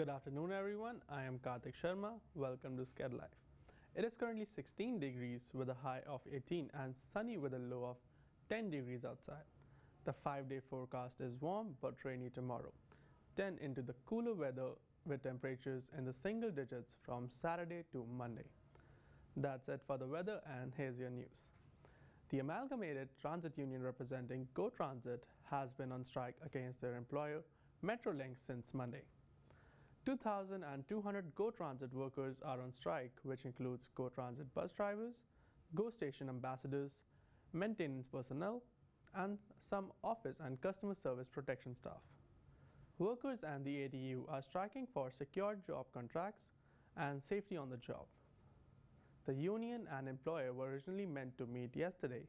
Good afternoon, everyone. I am Karthik Sharma. Welcome to Skedlive. It is currently 16 degrees with a high of 18 and sunny with a low of 10 degrees outside. The 5-day forecast is warm but rainy tomorrow. 10 into the cooler weather with temperatures in the single digits from Saturday to Monday. That's it for the weather, and here's your news. The Amalgamated Transit Union representing Go Transit has been on strike against their employer, Metrolink, since Monday. 2,200 Go Transit workers are on strike, which includes Go Transit bus drivers, Go Station ambassadors, maintenance personnel, and some office and customer service protection staff. Workers and the ATU are striking for secured job contracts and safety on the job. The union and employer were originally meant to meet yesterday,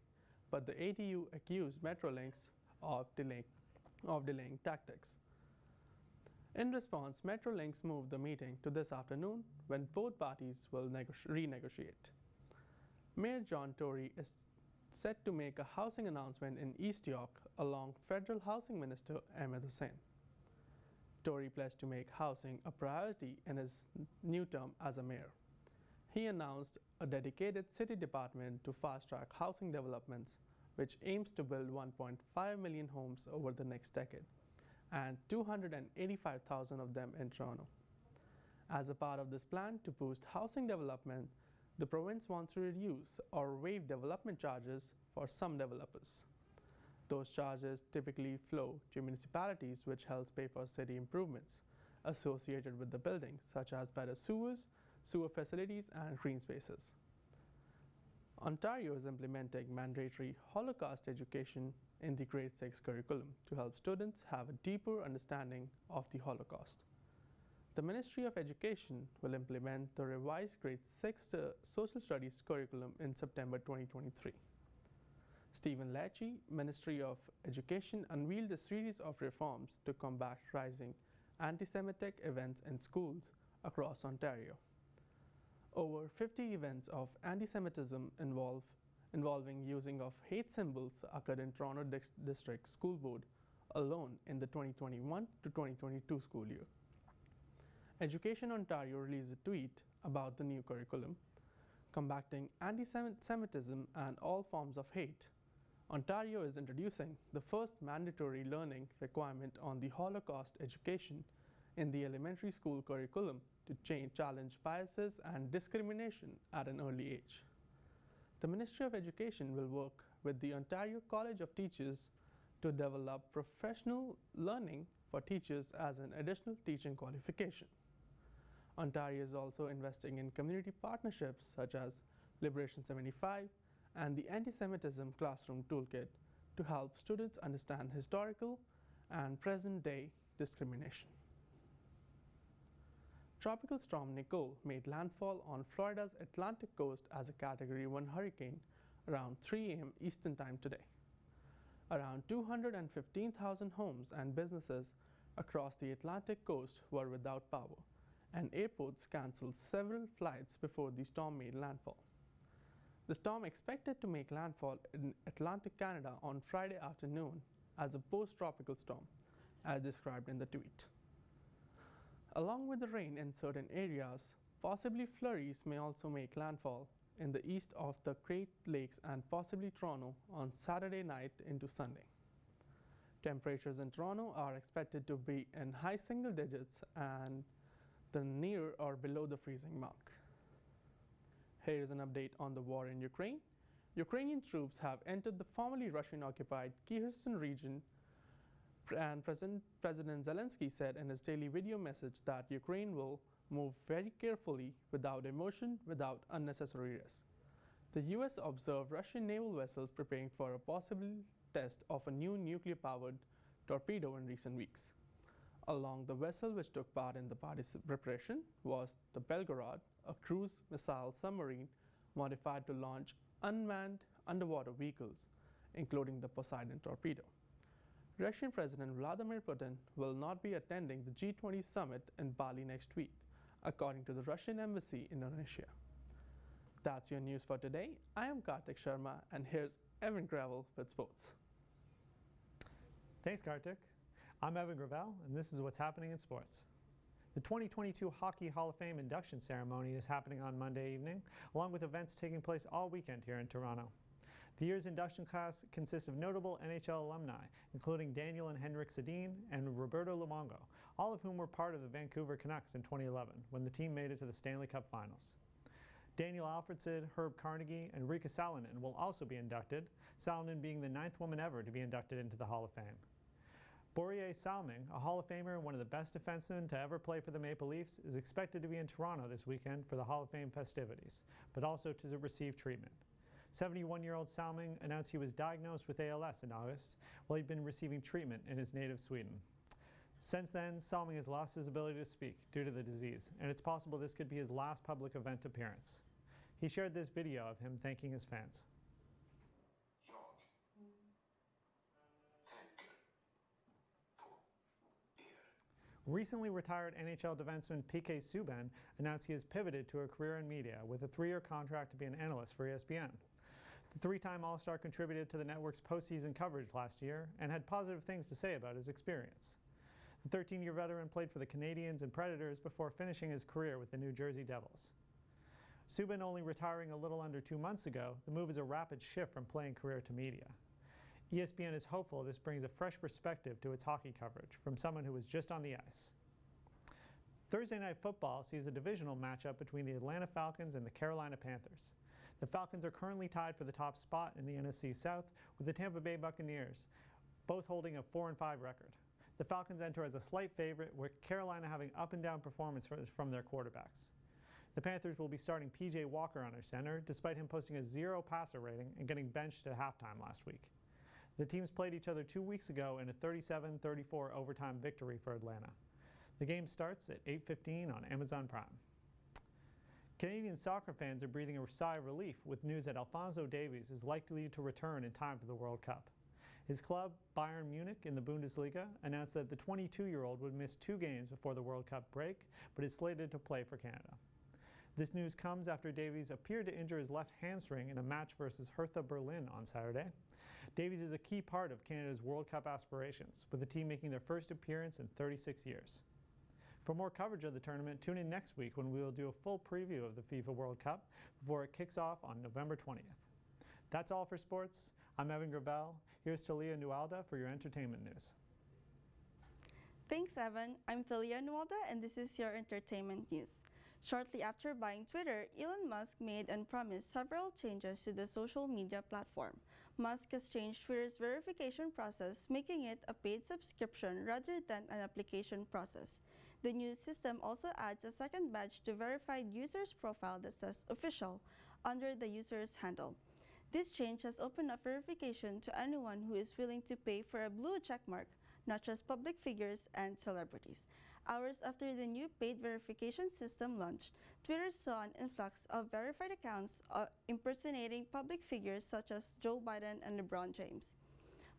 but the ATU accused Metrolinx of delaying tactics. In response, Metrolinx moved the meeting to this afternoon when both parties will renegotiate. Mayor John Tory is set to make a housing announcement in East York along Federal Housing Minister Ahmed Hussain. Tory pledged to make housing a priority in his new term as a mayor. He announced a dedicated city department to fast-track housing developments, which aims to build 1.5 million homes over the next decade, and 285,000 of them in Toronto. As a part of this plan to boost housing development, the province wants to reduce or waive development charges for some developers. Those charges typically flow to municipalities, which helps pay for city improvements associated with the building, such as better sewers, sewer facilities, and green spaces. Ontario is implementing mandatory Holocaust education in the grade 6 curriculum to help students have a deeper understanding of the Holocaust. The Ministry of Education will implement the revised grade 6 social studies curriculum in September 2023. Stephen Lecce, Ministry of Education, unveiled a series of reforms to combat rising anti-Semitic events in schools across Ontario. Over 50 events of anti-Semitism involving using of hate symbols occurred in Toronto District School Board alone in the 2021 to 2022 school year. Education Ontario released a tweet about the new curriculum, combating anti-Semitism and all forms of hate. Ontario is introducing the first mandatory learning requirement on the Holocaust education in the elementary school curriculum to challenge biases and discrimination at an early age. The Ministry of Education will work with the Ontario College of Teachers to develop professional learning for teachers as an additional teaching qualification. Ontario is also investing in community partnerships such as Liberation 75 and the Anti-Semitism Classroom Toolkit to help students understand historical and present-day discrimination. Tropical storm Nicole made landfall on Florida's Atlantic coast as a Category 1 hurricane around 3 a.m. Eastern Time today. Around 215,000 homes and businesses across the Atlantic coast were without power, and airports canceled several flights before the storm made landfall. The storm expected to make landfall in Atlantic Canada on Friday afternoon as a post-tropical storm, as described in the tweet. Along with the rain in certain areas, possibly flurries may also make landfall in the east of the Great Lakes and possibly Toronto on Saturday night into Sunday. Temperatures in Toronto are expected to be in high single digits and near or below the freezing mark. Here is an update on the war in Ukraine. Ukrainian troops have entered the formerly Russian-occupied Kherson region, and President Zelensky said in his daily video message that Ukraine will move very carefully, without emotion, without unnecessary risk. The US observed Russian naval vessels preparing for a possible test of a new nuclear-powered torpedo in recent weeks. Along the vessel which took part in the preparation was the Belgorod, a cruise missile submarine modified to launch unmanned underwater vehicles, including the Poseidon torpedo. Russian President Vladimir Putin will not be attending the G20 summit in Bali next week, according to the Russian embassy in Indonesia. That's your news for today. I am Karthik Sharma, and here's Evan Gravel with sports. Thanks, Karthik. I'm Evan Gravel, and this is what's happening in sports. The 2022 Hockey Hall of Fame induction ceremony is happening on Monday evening, along with events taking place all weekend here in Toronto. The year's induction class consists of notable NHL alumni, including Daniel and Henrik Sedin and Roberto Luongo, all of whom were part of the Vancouver Canucks in 2011, when the team made it to the Stanley Cup Finals. Daniel Alfredson, Herb Carnegie, and Riikka Salonen will also be inducted, Salonen being the 9th woman ever to be inducted into the Hall of Fame. Borje Salming, a Hall of Famer and one of the best defensemen to ever play for the Maple Leafs, is expected to be in Toronto this weekend for the Hall of Fame festivities, but also to receive treatment. 71-year-old Salming announced he was diagnosed with ALS in August, while he'd been receiving treatment in his native Sweden. Since then, Salming has lost his ability to speak due to the disease, and it's possible this could be his last public event appearance. He shared this video of him thanking his fans. Recently retired NHL defenseman PK Subban announced he has pivoted to a career in media with a 3-year contract to be an analyst for ESPN. The 3-time All-Star contributed to the network's postseason coverage last year and had positive things to say about his experience. The 13-year veteran played for the Canadiens and Predators before finishing his career with the New Jersey Devils. Subban only retiring a little under 2 months ago, the move is a rapid shift from playing career to media. ESPN is hopeful this brings a fresh perspective to its hockey coverage from someone who was just on the ice. Thursday Night Football sees a divisional matchup between the Atlanta Falcons and the Carolina Panthers. The Falcons are currently tied for the top spot in the NFC South with the Tampa Bay Buccaneers, both holding a 4-5 record. The Falcons enter as a slight favorite, with Carolina having up and down performance from their quarterbacks. The Panthers will be starting P.J. Walker under center, despite him posting a 0 passer rating and getting benched at halftime last week. The teams played each other 2 weeks ago in a 37-34 overtime victory for Atlanta. The game starts at 8:15 on Amazon Prime. Canadian soccer fans are breathing a sigh of relief with news that Alphonso Davies is likely to return in time for the World Cup. His club, Bayern Munich in the Bundesliga, announced that the 22-year-old would miss 2 games before the World Cup break, but is slated to play for Canada. This news comes after Davies appeared to injure his left hamstring in a match versus Hertha Berlin on Saturday. Davies is a key part of Canada's World Cup aspirations, with the team making their first appearance in 36 years. For more coverage of the tournament, tune in next week when we will do a full preview of the FIFA World Cup before it kicks off on November 20th. That's all for sports. I'm Evan Gravel. Here's Talia Nualda for your entertainment news. Thanks, Evan. I'm Talia Nualda, and this is your entertainment news. Shortly after buying Twitter, Elon Musk made and promised several changes to the social media platform. Musk has changed Twitter's verification process, making it a paid subscription rather than an application process. The new system also adds a second badge to verified users' profile that says official under the user's handle. This change has opened up verification to anyone who is willing to pay for a blue checkmark, not just public figures and celebrities. Hours after the new paid verification system launched, Twitter saw an influx of verified accounts impersonating public figures such as Joe Biden and LeBron James.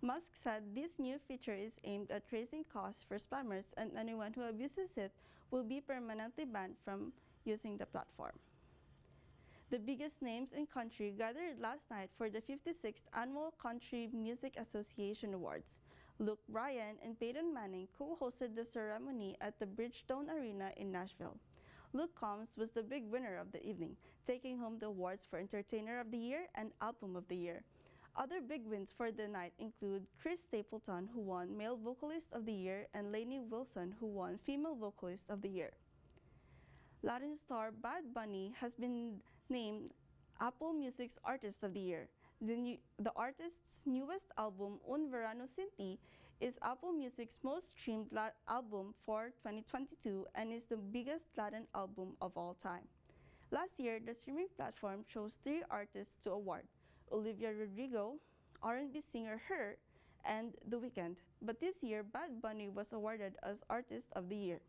Musk said this new feature is aimed at raising costs for spammers, and anyone who abuses it will be permanently banned from using the platform. The biggest names in country gathered last night for the 56th Annual Country Music Association Awards. Luke Bryan and Peyton Manning co-hosted the ceremony at the Bridgestone Arena in Nashville. Luke Combs was the big winner of the evening, taking home the awards for Entertainer of the Year and Album of the Year. Other big wins for the night include Chris Stapleton, who won Male Vocalist of the Year, and Lainey Wilson, who won Female Vocalist of the Year. Latin star Bad Bunny has been named Apple Music's Artist of the Year. The artist's newest album, Un Verano Sin Ti, is Apple Music's most streamed album for 2022 and is the biggest Latin album of all time. Last year, the streaming platform chose 3 artists to award: Olivia Rodrigo, R&B singer Her, and The Weeknd. But this year, Bad Bunny was awarded as Artist of the Year.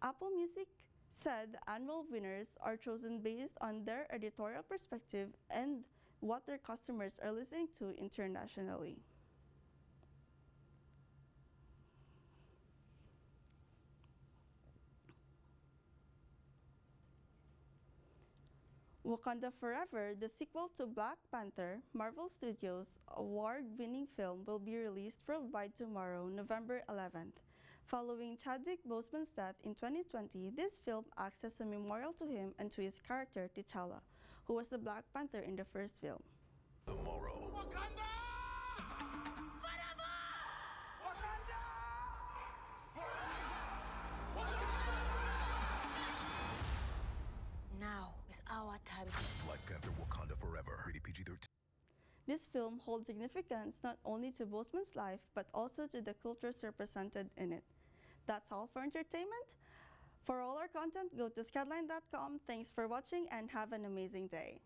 Apple Music said the annual winners are chosen based on their editorial perspective and what their customers are listening to internationally. Wakanda Forever, the sequel to Black Panther, Marvel Studios' award-winning film, will be released worldwide tomorrow, November 11th. Following Chadwick Boseman's death in 2020, this film acts as a memorial to him and to his character T'Challa, who was the Black Panther in the first film. Tomorrow. Wakanda! Forever! Wakanda! Now is our time. Black Panther Wakanda Forever. Rated PG-13. This film holds significance not only to Boseman's life, but also to the cultures represented in it. That's all for entertainment. For all our content, go to skedline.com. Thanks for watching and have an amazing day.